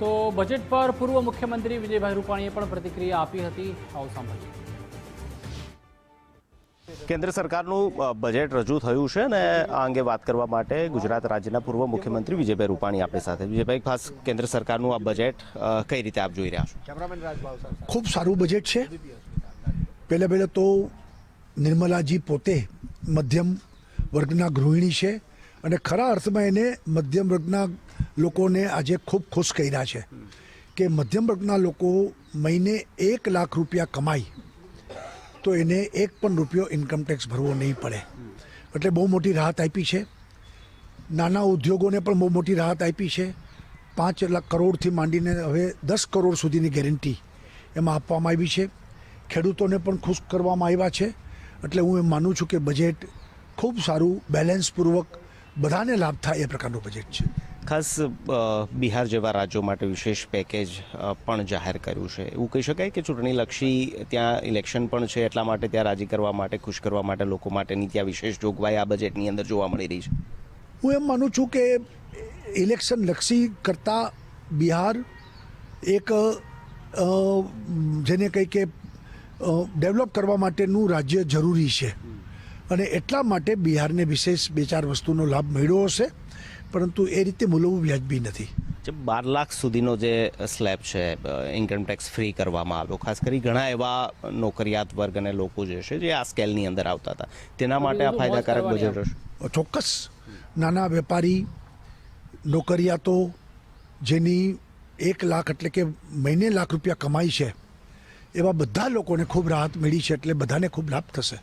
તો બજેટ પર પૂર્વ મુખ્યમંત્રી વિજયભાઈ રૂપાણીએ પણ પ્રતિક્રિયા આપી હતી. આવો સાંભળીએ. કેન્દ્ર સરકારનું બજેટ રજૂ થયું છે અને આ અંગે વાત કરવા માટે ગુજરાત રાજ્યના પૂર્વ મુખ્યમંત્રી વિજયભાઈ રૂપાણી આપણી સાથે. વિજયભાઈ, ખાસ કેન્દ્ર સરકારનું આ બજેટ કઈ રીતે આપ જોઈ રહ્યા છો? ખૂબ સારું બજેટ છે. પહેલાં તો નિર્મલાજી પોતે મધ્યમ વર્ગના ગૃહિણી છે અને ખરા અર્થમાં એને મધ્યમ વર્ગના લોકોને આજે ખૂબ ખુશ કર્યા છે કે મધ્યમ વર્ગના લોકો મહિને 1 લાખ રૂપિયા કમાય તો એને એક પણ રૂપિયો ઇન્કમટેક્સ ભરવો નહીં પડે. એટલે બહુ મોટી રાહત આપી છે. નાના ઉદ્યોગોને પણ બહુ મોટી રાહત આપી છે. 5 લાખ કરોડથી માંડીને હવે 10 કરોડ સુધીની ગેરંટી એમાં આપવામાં આવી છે. ખેડૂતોને પણ ખુશ કરવામાં આવ્યા છે. એટલે હું એમ માનું છું કે બજેટ ખૂબ સારું, બેલેન્સપૂર્વક બધાને લાભ થાય એ પ્રકારનું બજેટ છે. ખાસ બિહાર જેવા રાજ્યો માટે વિશેષ પેકેજ પણ જાહેર કર્યું છે. એવું કહી શકાય કે ચૂંટણીલક્ષી ત્યાં ઇલેક્શન પણ છે, એટલા માટે ત્યાં રાજી કરવા માટે, ખુશ કરવા માટે લોકો માટેની ત્યાં વિશેષ જોગવાઈ આ બજેટની અંદર જોવા મળી રહી છે. હું એમ માનું છું કે ઇલેક્શન લક્ષી કરતાં બિહાર એક જેને કંઈ કે ડેવલપ કરવા માટેનું રાજ્ય જરૂરી છે અને એટલા માટે બિહારને વિશેષ 2-4 વસ્તુનો લાભ મળ્યો હશે, પરંતુ એ રીતે મૂલવું વ્યાજબી નથી. 12 લાખ સુધીનો જે સ્લેબ છે ઇન્કમટેક્સ ફ્રી કરવામાં આવ્યો, ખાસ કરી ઘણા એવા નોકરિયાત વર્ગ અને લોકો જે છે જે આ સ્કેલની અંદર આવતા હતા, તેના માટે આ ફાયદાકારક બજેટ હશે. ચોક્કસ. નાના વેપારી, નોકરિયાતો જેની 1 લાખ એટલે કે મહિને 1 લાખ રૂપિયા કમાઈ છે, એવા બધા લોકોને ખૂબ રાહત મળી છે. એટલે બધાને ખૂબ લાભ થશે.